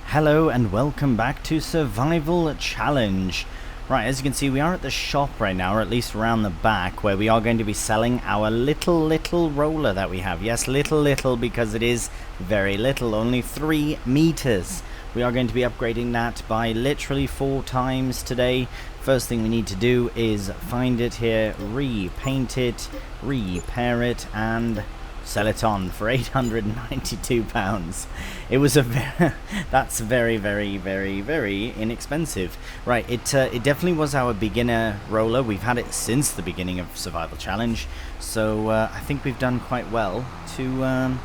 Hello and welcome back to Survival Challenge. Right, as you can see, we are at the shop right now, or at least around the back, where we are going to be selling our little roller that we have. Yes, little, because it is very little, only 3 meters. We are going to be upgrading that by literally 4 times today. First thing we need to do is find it here, repaint it, repair it, and sell it on for £892. It was that's very inexpensive. Right, it definitely was our beginner roller. We've had it since the beginning of Survival Challenge, so I think we've done quite well to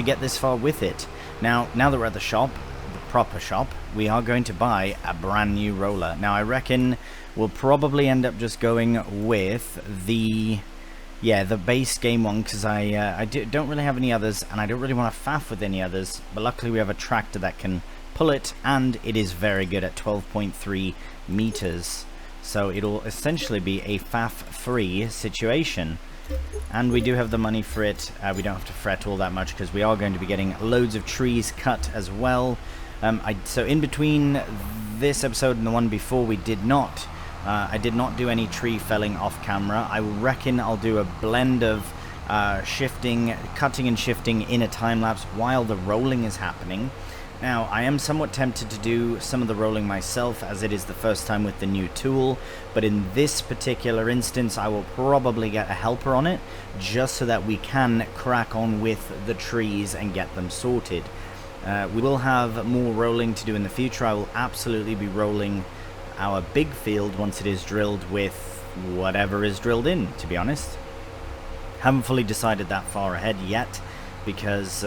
get this far with it. Now that we're at the shop, the proper shop, we are going to buy a brand new roller. Now I reckon we'll probably end up just going with the base game one, because I don't really have any others, and I don't really want to faff with any others, but luckily we have a tractor that can pull it, and it is very good at 12.3 meters, so it'll essentially be a faff-free situation. And we do have the money for it. We don't have to fret all that much, because we are going to be getting loads of trees cut as well. So in between this episode and the one before, I did not do any tree felling off camera. I reckon I'll do a blend of cutting and shifting in a time lapse while the rolling is happening. Now, I am somewhat tempted to do some of the rolling myself, as it is the first time with the new tool, but in this particular instance I will probably get a helper on it, just so that we can crack on with the trees and get them sorted. We will have more rolling to do in the future. I will absolutely be rolling our big field once it is drilled with whatever is drilled in, to be honest. Haven't fully decided that far ahead yet, because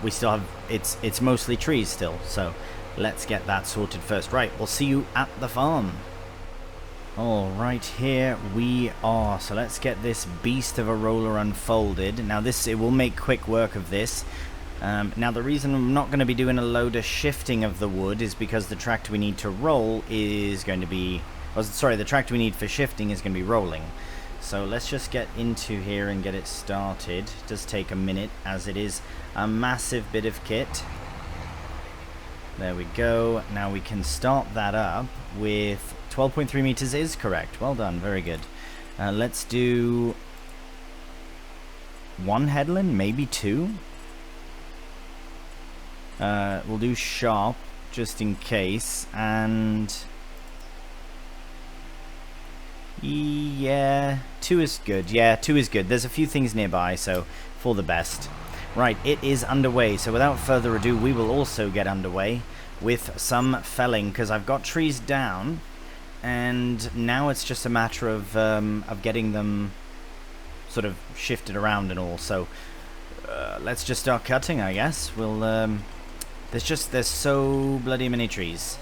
we still have it's mostly trees still, so let's get that sorted first. Right, we'll see you at the farm. All right, here we are. So let's get this beast of a roller unfolded. Now it will make quick work of this. Now the reason I'm not going to be doing a load of shifting of the wood is because the tractor we need to roll is going to be, the tractor we need for shifting is going to be rolling. So let's just get into here and get it started. It does take a minute, as it is a massive bit of kit. There we go. Now we can start that up with 12.3 meters is correct. Well done, very good. Let's do 1 headland, maybe 2. We'll do sharp just in case, and yeah, 2 is good. Yeah, 2 is good. There's a few things nearby, so for the best. Right, it is underway, so without further ado, we will also get underway with some felling, because I've got trees down, and now it's just a matter of getting them sort of shifted around and all. So let's just start cutting, I guess. We'll there's so bloody many trees,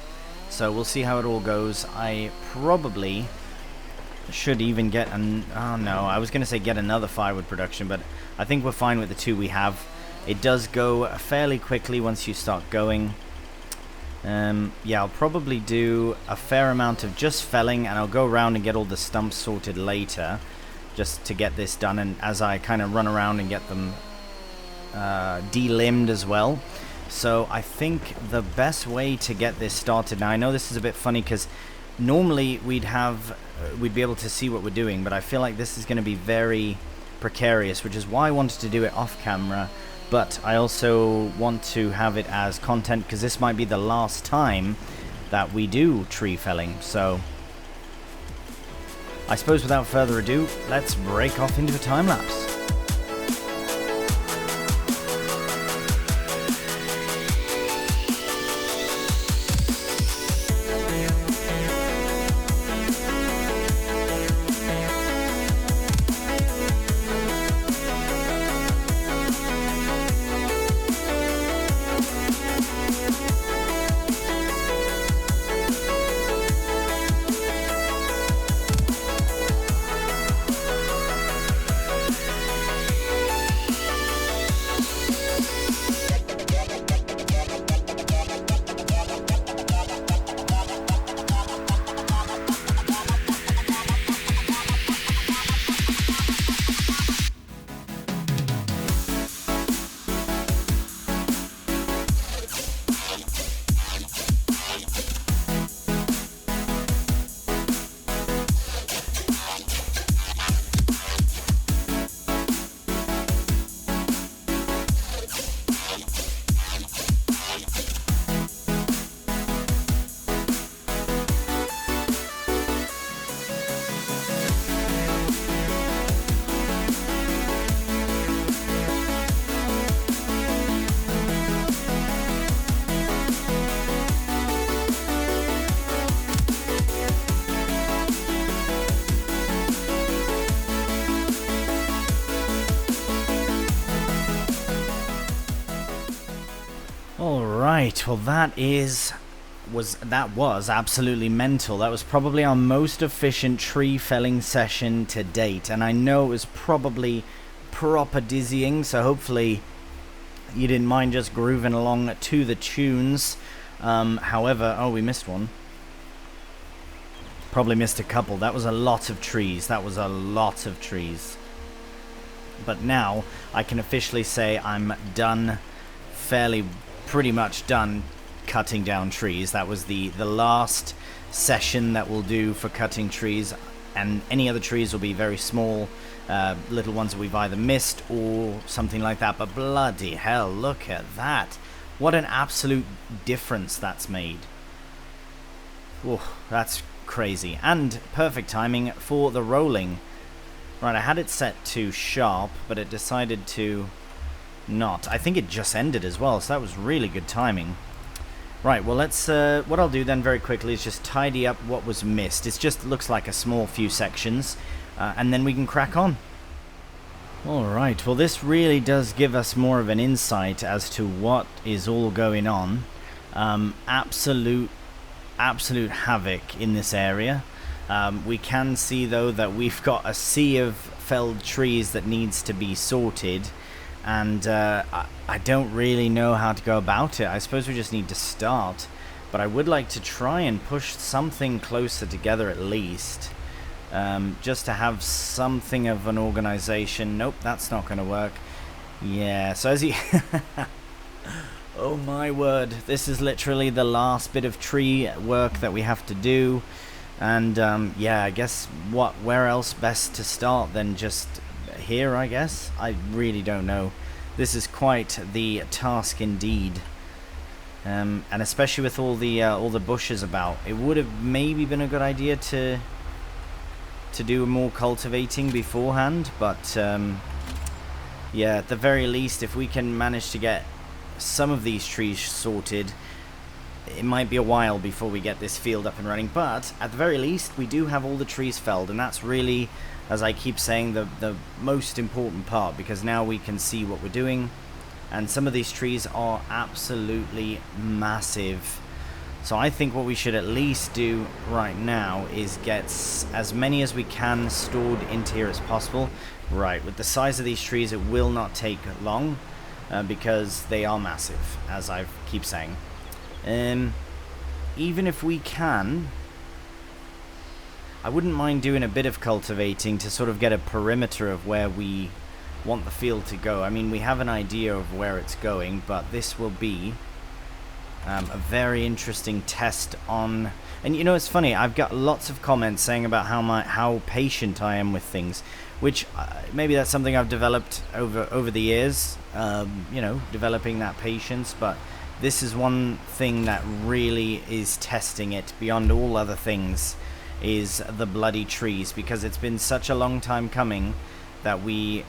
so we'll see how it all goes. I probably should even get I was gonna say get another firewood production, but I think we're fine with the 2 we have. It does go fairly quickly once you start going. Yeah, I'll probably do a fair amount of just felling, and I'll go around and get all the stumps sorted later, just to get this done, and as I kind of run around and get them de-limbed as well. So I think the best way to get this started, now I know this is a bit funny because normally we'd be able to see what we're doing, but I feel like this is going to be very precarious, which is why I wanted to do it off camera, but I also want to have it as content, because this might be the last time that we do tree felling. So I suppose without further ado, let's break off into a time lapse. Right, well that was absolutely mental. That was probably our most efficient tree felling session to date, and I know it was probably proper dizzying, so hopefully you didn't mind just grooving along to the tunes. However, oh, we missed one. Probably missed a couple. That was a lot of trees. That was a lot of trees. But now I can officially say I'm done, pretty much done cutting down trees. That was the last session that we'll do for cutting trees, and any other trees will be very small, little ones that we've either missed or something like that. But bloody hell, look at that. What an absolute difference that's made. Oh, that's crazy. And perfect timing for the rolling. Right, I had it set to sharp, but it decided to not. I think it just ended as well, so that was really good timing. Right, well let's, what I'll do then very quickly is just tidy up what was missed. It just looks like a small few sections, and then we can crack on. Alright, well this really does give us more of an insight as to what is all going on. Absolute havoc in this area. We can see though that we've got a sea of felled trees that needs to be sorted, and I don't really know how to go about it. I suppose we just need to start, but I would like to try and push something closer together at least, just to have something of an organization. Nope, that's not going to work. Yeah, so as you oh my word, this is literally the last bit of tree work that we have to do. And yeah, I guess where else best to start than just here, I guess? I really don't know. This is quite the task indeed. And especially with all the bushes about, it would have maybe been a good idea to do more cultivating beforehand, but yeah, at the very least, if we can manage to get some of these trees sorted, it might be a while before we get this field up and running, but at the very least we do have all the trees felled, and that's really, as I keep saying, the most important part, because now we can see what we're doing, and some of these trees are absolutely massive. So I think what we should at least do right now is get as many as we can stored into here as possible. Right, with the size of these trees it will not take long, because they are massive, as I keep saying. Even if we can, I wouldn't mind doing a bit of cultivating to sort of get a perimeter of where we want the field to go. I mean, we have an idea of where it's going, but this will be a very interesting test on. And you know, it's funny, I've got lots of comments saying about how patient I am with things, which maybe that's something I've developed over the years, you know, developing that patience. But this is one thing that really is testing it beyond all other things, is the bloody trees, because it's been such a long time coming that we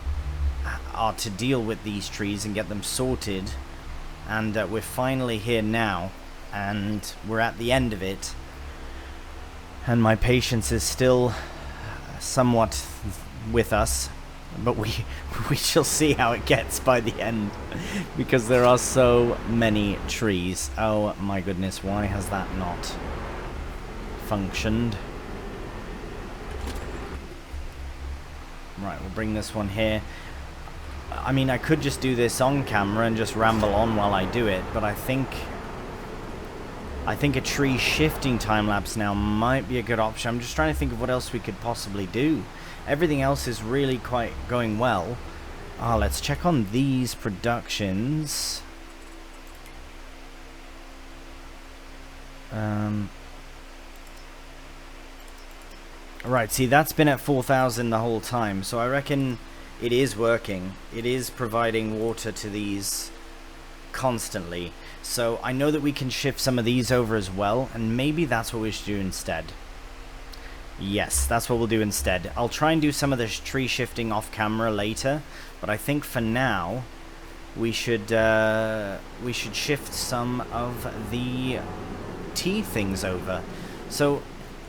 are to deal with these trees and get them sorted, and we're finally here now, and we're at the end of it, and my patience is still somewhat with us, but we shall see how it gets by the end, because there are so many trees. Oh my goodness, why has that not functioned? Right, we'll bring this one here. I mean, I could just do this on camera and just ramble on while I do it, but I think a tree shifting time-lapse now might be a good option. I'm just trying to think of what else we could possibly do. Everything else is really quite going well. Let's check on these productions. Right, see, that's been at 4,000 the whole time, so I reckon it is working. It is providing water to these constantly. So I know that we can shift some of these over as well, and maybe that's what we should do instead. Yes, that's what we'll do instead. I'll try and do some of the tree shifting off camera later, but I think for now we should shift some of the tea things over. So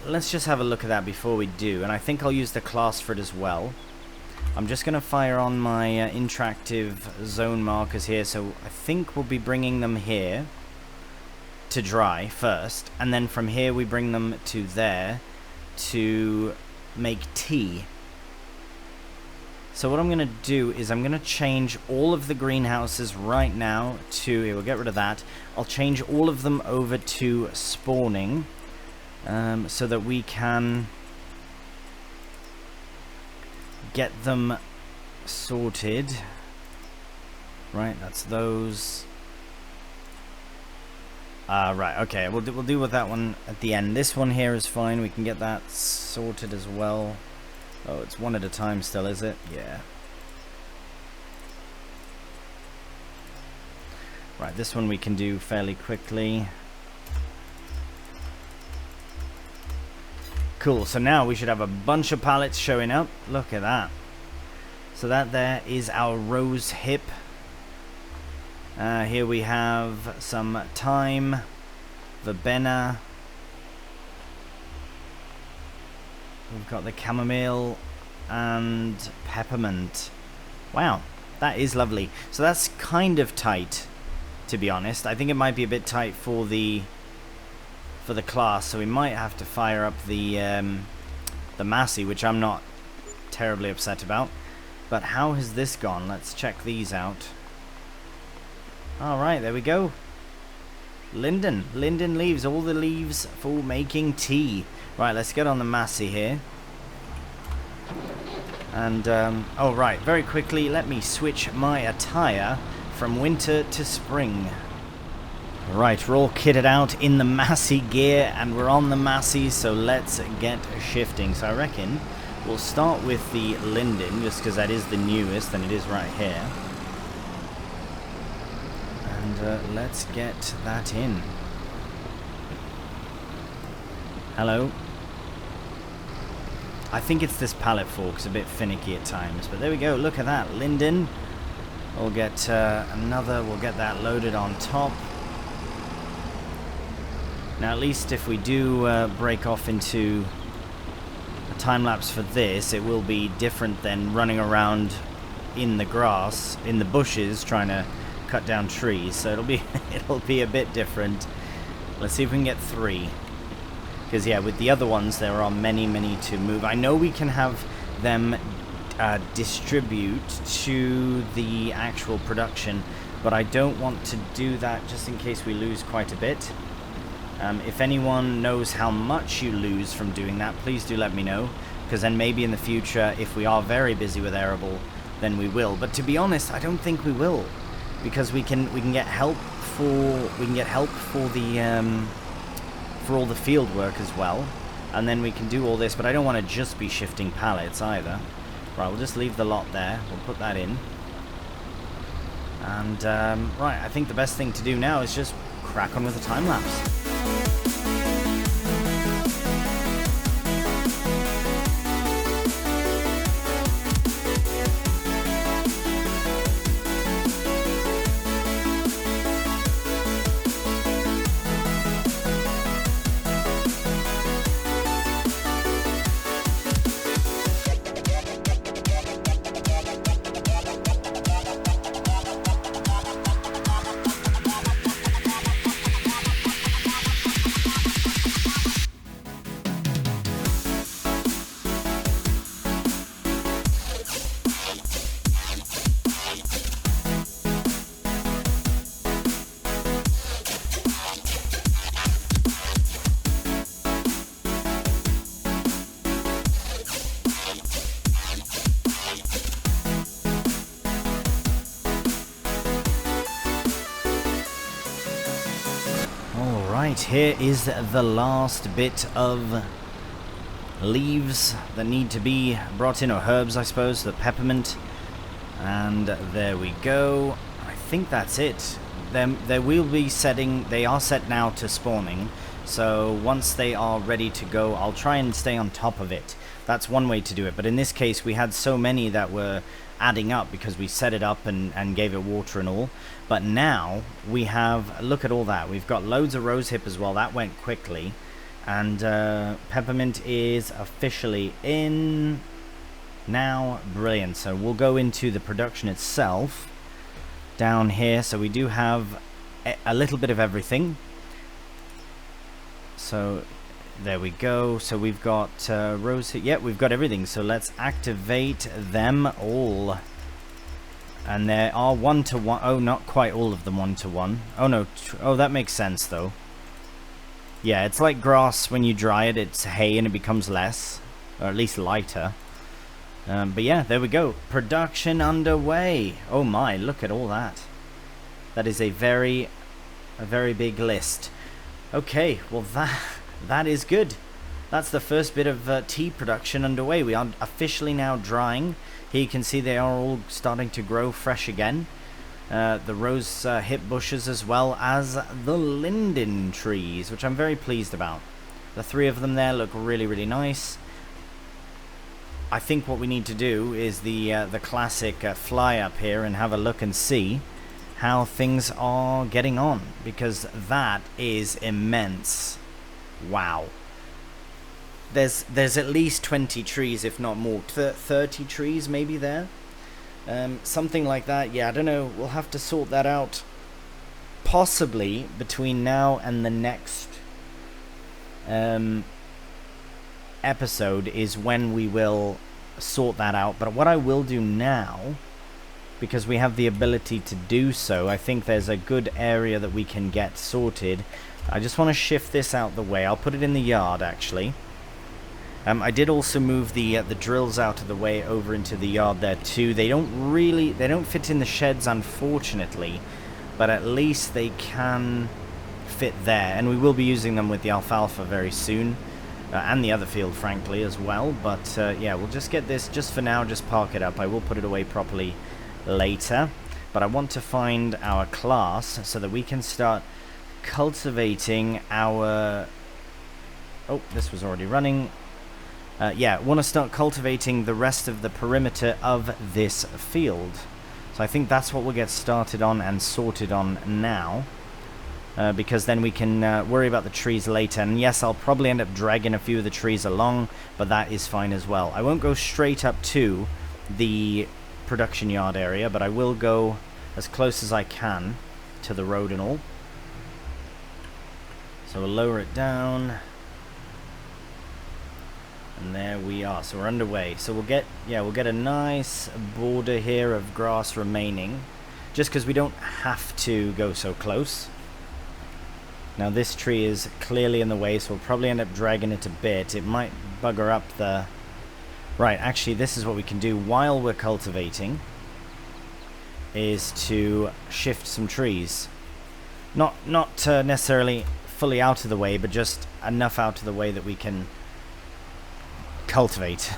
let's just have a look at that before we do, and I think I'll use the class for it as well. I'm just going to fire on my interactive zone markers here, so I think we'll be bringing them here. to dry first, and then from here we bring them to there to make tea. So what I'm going to do is I'm going to change all of the greenhouses right now to, here, we'll get rid of that. I'll change all of them over to spawning, so that we can get them sorted. Right, that's those. Right, okay, we'll deal with that one at the end. This one here is fine, we can get that sorted as well. Oh, it's one at a time still, is it? Yeah. Right, this one we can do fairly quickly. Cool, so now we should have a bunch of pallets showing up. Look at that. So that there is our rose hip. Here we have some thyme, verbena. We've got the chamomile and peppermint. Wow, that is lovely. So that's kind of tight, to be honest. I think it might be a bit tight for the class, so we might have to fire up the Massey, which I'm not terribly upset about. But how has this gone? Let's check these out. Alright, there we go. Linden leaves, all the leaves for making tea. Right, let's get on the Massey here. And, oh right, very quickly, let me switch my attire from winter to spring. Right, we're all kitted out in the Massey gear, and we're on the Massey, so let's get shifting. So I reckon we'll start with the Linden, just because that is the newest, and it is right here. And let's get that in. Hello. I think it's this pallet fork's a bit finicky at times, but there we go. Look at that, Linden. We'll get another. We'll get that loaded on top. Now, at least if we do break off into a time lapse for this, it will be different than running around in the grass, in the bushes, trying to cut down trees. So it'll be a bit different. Let's see if we can get 3. Because, yeah, with the other ones, there are many to move. I know we can have them distribute to the actual production, but I don't want to do that just in case we lose quite a bit. If anyone knows how much you lose from doing that, please do let me know. Because then maybe in the future, if we are very busy with arable, then we will. But to be honest, I don't think we will, because we can get help for the for all the field work as well, and then we can do all this. But I don't want to just be shifting pallets either. Right, we'll just leave the lot there. We'll put that in. And right, I think the best thing to do now is just crack on with the time lapse. Right, here is the last bit of leaves that need to be brought in, or herbs I suppose, the peppermint, and there we go. I think that's it. They will be setting, they are set now to spawning, so once they are ready to go, I'll try and stay on top of it. That's one way to do it, but in this case we had so many that were adding up because we set it up and gave it water and all. But now we have, look at all that, we've got loads of rosehip as well. That went quickly. And peppermint is officially in now. Brilliant. So we'll go into the production itself down here. So we do have a little bit of everything. So there we go. So we've got rows here. Yeah, we've got everything. So let's activate them all. And there are 1-to-1. Oh, not quite all of them 1-to-1. Oh no. Oh, that makes sense though. Yeah, it's like grass. When you dry it, it's hay and it becomes less, or at least lighter. But yeah, there we go. Production underway. Oh my, look at all that. That is a very big list. Okay, well that is good. That's the first bit of tea production underway. We are officially now drying. Here you can see they are all starting to grow fresh again. The rose hip bushes as well as the linden trees, which I'm very pleased about. The 3 of them there look really nice. I think what we need to do is the classic fly up here and have a look and see how things are getting on, because that is immense. Wow. There's at least 20 trees, if not more. 30 trees maybe there. Something like that. Yeah, I don't know. We'll have to sort that out. Possibly between now and the next episode is when we will sort that out. But what I will do now, because we have the ability to do so, I think there's a good area that we can get sorted. I just want to shift this out the way. I'll put it in the yard actually. I did also move the drills out of the way over into the yard there too. They don't fit in the sheds, unfortunately, but at least they can fit there, and we will be using them with the alfalfa very soon, and the other field frankly as well. But yeah, we'll just get this just for now, just park it up. I will put it away properly later, but I want to find our class so that we can start cultivating our... Oh, this was already running. Yeah, want to start cultivating the rest of the perimeter of this field. So I think that's what we'll get started on and sorted on now, because then we can worry about the trees later. And yes, I'll probably end up dragging a few of the trees along, but that is fine as well. I won't go straight up to the production yard area, but I will go as close as I can to the road and all. So we'll lower it down. And there we are. So we're underway. So we'll get a nice border here of grass remaining, just because we don't have to go so close. Now this tree is clearly in the way, so we'll probably end up dragging it a bit. It might bugger up the... Right, actually this is what we can do while we're cultivating, is to shift some trees. Not necessarily fully out of the way, but just enough out of the way that we can cultivate.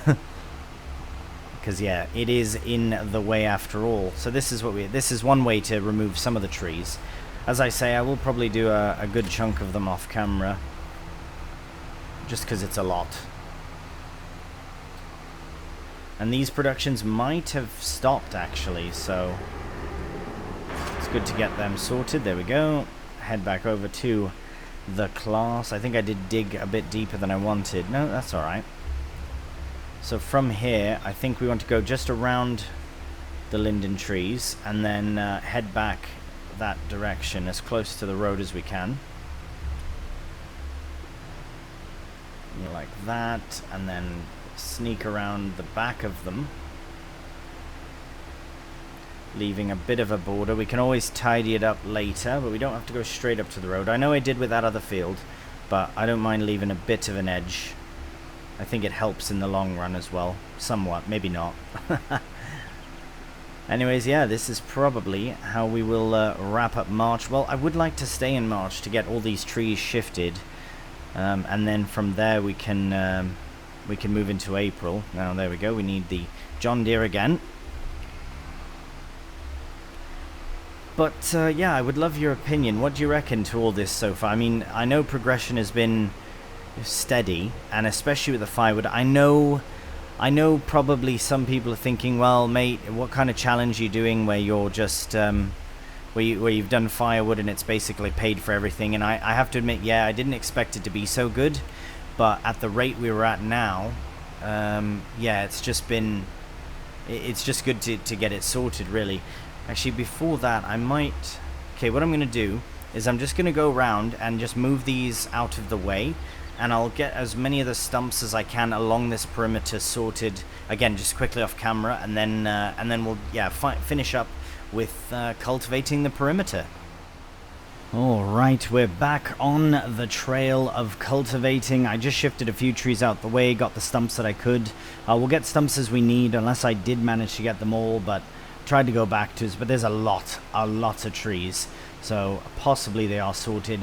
Because yeah, it is in the way after all. So this is one way to remove some of the trees. As I say, I will probably do a good chunk of them off camera, just because it's a lot. And these productions might have stopped actually, so it's good to get them sorted. There we go. Head back over to the class. I think I did dig a bit deeper than I wanted. No, that's alright. So from here, I think we want to go just around the linden trees and then head back that direction as close to the road as we can. Like that, and then sneak around the back of them, leaving a bit of a border. We can always tidy it up later, but we don't have to go straight up to the road. I know I did with that other field, but I don't mind leaving a bit of an edge. I think it helps in the long run as well. Somewhat, maybe not. Anyways, yeah, this is probably how we will wrap up March. Well, I would like to stay in March to get all these trees shifted, and then from there we can move into April. Now, there we go. We need the John Deere again. But yeah, I would love your opinion. What do you reckon to all this so far? I mean, I know progression has been steady, and especially with the firewood. I know probably some people are thinking, well mate, what kind of challenge are you doing where you're just where you've done firewood and it's basically paid for everything? And I have to admit, yeah, I didn't expect it to be so good, but at the rate we were at now, yeah, it's just good to get it sorted really. Actually, before that, I might... Okay, what I'm going to do is I'm just going to go around and just move these out of the way, and I'll get as many of the stumps as I can along this perimeter sorted, again, just quickly off camera, and then we'll, yeah, finish up with cultivating the perimeter. Alright, we're back on the trail of cultivating. I just shifted a few trees out the way, got the stumps that I could. We'll get stumps as we need, unless I did manage to get them all, but tried to go back to, but there's a lot of trees, so possibly they are sorted.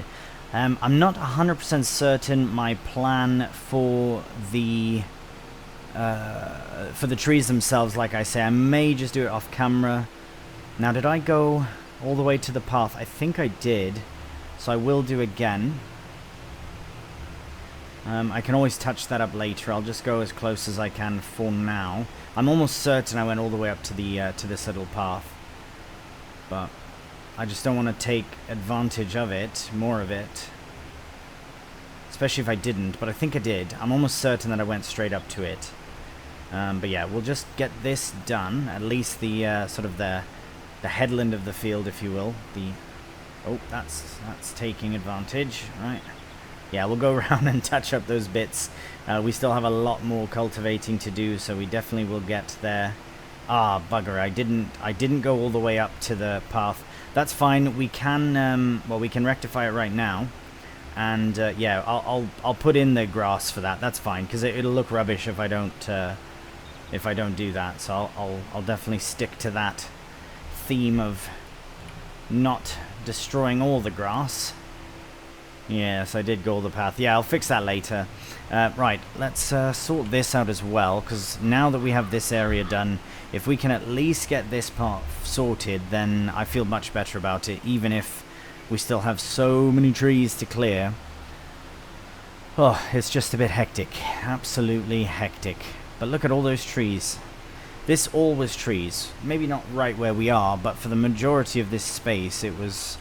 I'm not 100% certain my plan for the trees themselves. Like I say, I may just do it off camera. Now, did I go all the way to the path? I think I did, so I will do again. I can always touch that up later. I'll just go as close as I can for now. I'm almost certain I went all the way up to the to this little path, but I just don't want to take advantage of it, more of it, especially if I didn't, but I think I did. I'm almost certain that I went straight up to it. But yeah, we'll just get this done, at least the sort of the headland of the field, if you will. Oh, that's taking advantage, right? Yeah, we'll go around and touch up those bits. We still have a lot more cultivating to do, so we definitely will get there. Ah, bugger! I didn't go all the way up to the path. That's fine. We can well, we can rectify it right now, and yeah, I'll put in the grass for that. That's fine, because it'll look rubbish if I don't do that. So I'll definitely stick to that theme of not destroying all the grass. Yes, I did go the path. Yeah, I'll fix that later. Right, let's sort this out as well, because now that we have this area done, if we can at least get this part sorted, then I feel much better about it, even if we still have so many trees to clear. Oh, it's just a bit hectic. Absolutely hectic. But look at all those trees. This all was trees. Maybe not right where we are, but for the majority of this space, it was...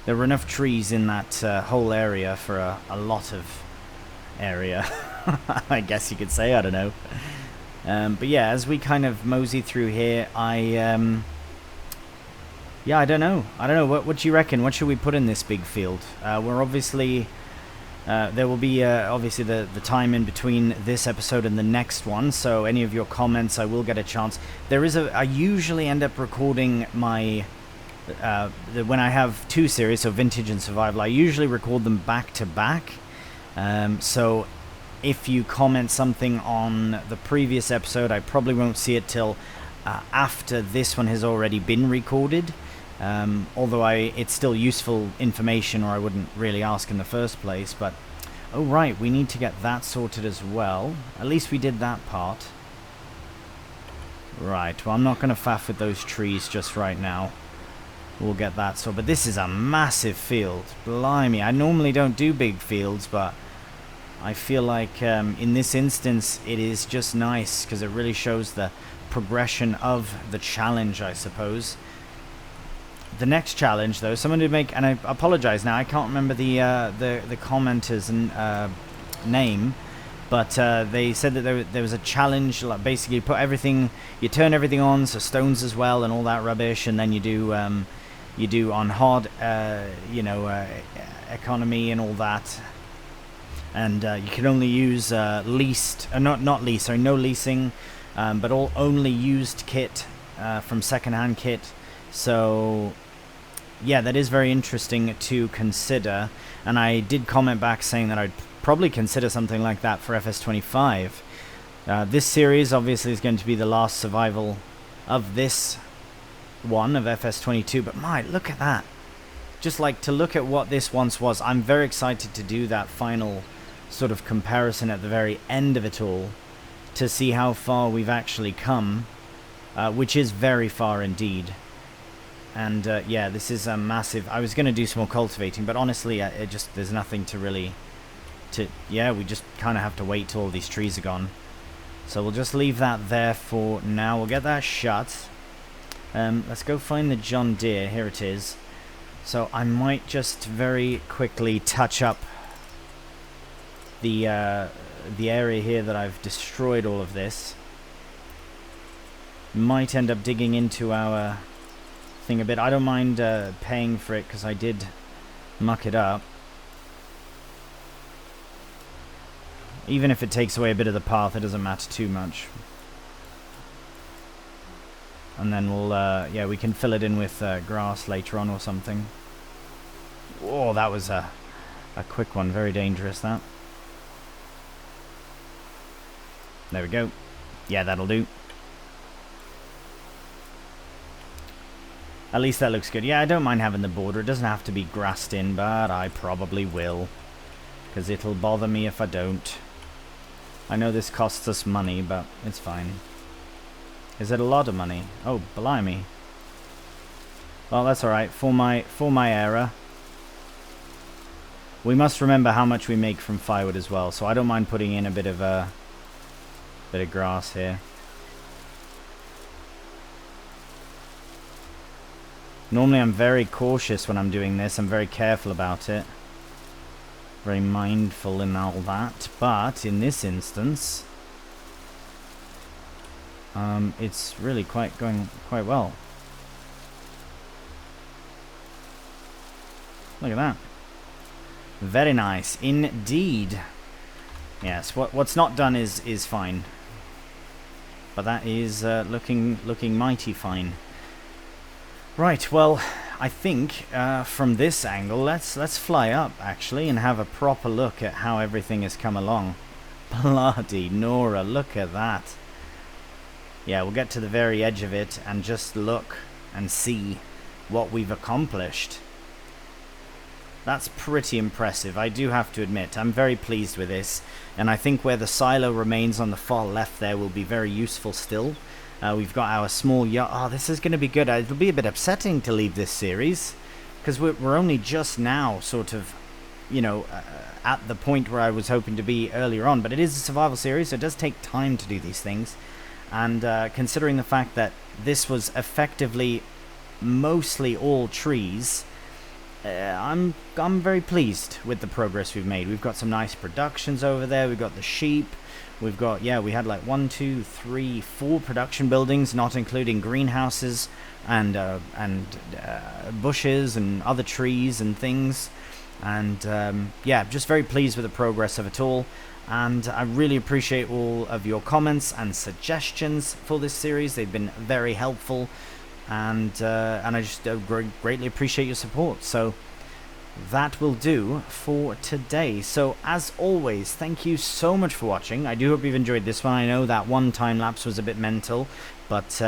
There were enough trees in that whole area for a lot of area, I guess you could say, I don't know. But yeah, as we kind of mosey through here, yeah, I don't know. What do you reckon? What should we put in this big field? We're obviously... there will be obviously the time in between this episode and the next one, so any of your comments, I will get a chance. I usually end up recording my... when I have two series, so Vintage and Survival, I usually record them back to back. So if you comment something on the previous episode, I probably won't see it till after this one has already been recorded. Although it's still useful information, or I wouldn't really ask in the first place. But oh right, we need to get that sorted as well. At least we did that part. Right, well, I'm not going to faff with those trees just right now. We'll get that sorted. But this is a massive field. Blimey, I normally don't do big fields, but I feel like in this instance it is just nice, because it really shows the progression of the challenge, I suppose. The next challenge, though, someone did make, and I apologize now, I can't remember the commenter's name, but they said that there was a challenge, like basically you turn everything on, so stones as well and all that rubbish, and then you do on hard, economy and all that, and you can only use no leasing, but only used kit from secondhand kit. So yeah, that is very interesting to consider, and I did comment back saying that I'd probably consider something like that for FS25. This series obviously is going to be the last survival of this one of FS22, but look at that. Just like to look at what this once was. I'm very excited to do that final sort of comparison at the very end of it all, to see how far we've actually come, which is very far indeed. And yeah, this is a massive... I was going to do some more cultivating, but honestly, there's nothing to really... yeah, we just kind of have to wait till all these trees are gone. So we'll just leave that there for now. We'll get that shut. Let's go find the John Deere. Here it is. So I might just very quickly touch up the area here that I've destroyed all of this. Might end up digging into our thing a bit. I don't mind paying for it, because I did muck it up. Even if it takes away a bit of the path, it doesn't matter too much. And then we'll, yeah, we can fill it in with grass later on or something. Oh, that was a quick one. Very dangerous, that. There we go. Yeah, that'll do. At least that looks good. Yeah, I don't mind having the border. It doesn't have to be grassed in, but I probably will. Because it'll bother me if I don't. I know this costs us money, but it's fine. Is it a lot of money? Oh, blimey. Well, that's alright. For my era. We must remember how much we make from firewood as well, so I don't mind putting in a bit of grass here. Normally I'm very cautious when I'm doing this. I'm very careful about it. Very mindful in all that. But in this instance, it's really going quite well. Look at that. Very nice indeed. Yes, what's not done is fine. But that is looking mighty fine. Right, well, I think from this angle, let's fly up actually and have a proper look at how everything has come along. Bloody Nora, look at that. Yeah, we'll get to the very edge of it and just look and see what we've accomplished. That's pretty impressive, I do have to admit. I'm very pleased with this, and I think where the silo remains on the far left there will be very useful still. We've got our small yacht. Oh, this is going to be good. It'll be a bit upsetting to leave this series, because we're only just now sort of, you know, at the point where I was hoping to be earlier on. But it is a survival series, so it does take time to do these things. And considering the fact that this was effectively mostly all trees, I'm very pleased with the progress we've made. We've got some nice productions over there. We've got the sheep. We've got, yeah, we had like 1, 2, 3, 4 production buildings, not including greenhouses and bushes and other trees and things. And yeah, just very pleased with the progress of it all. And I really appreciate all of your comments and suggestions for this series. They've been very helpful, and I just greatly appreciate your support. So that will do for today. So as always, thank you so much for watching. I do hope you've enjoyed this one. I know that one time lapse was a bit mental, but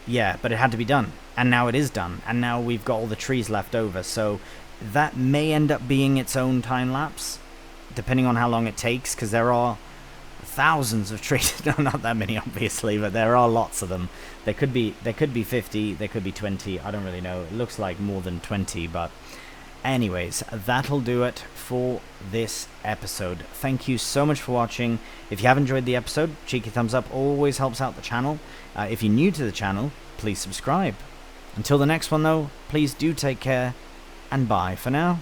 yeah, but it had to be done, and now it is done, and now we've got all the trees left over. So that may end up being its own time lapse, depending on how long it takes, because there are thousands of trees. No, not that many obviously, but there are lots of them. There could be 50, there could be 20, I don't really know. It looks like more than 20, but anyways, that'll do it for this episode. Thank you so much for watching. If you have enjoyed the episode, cheeky thumbs up always helps out the channel. If you're new to the channel, please subscribe. Until the next one though, please do take care, and bye for now.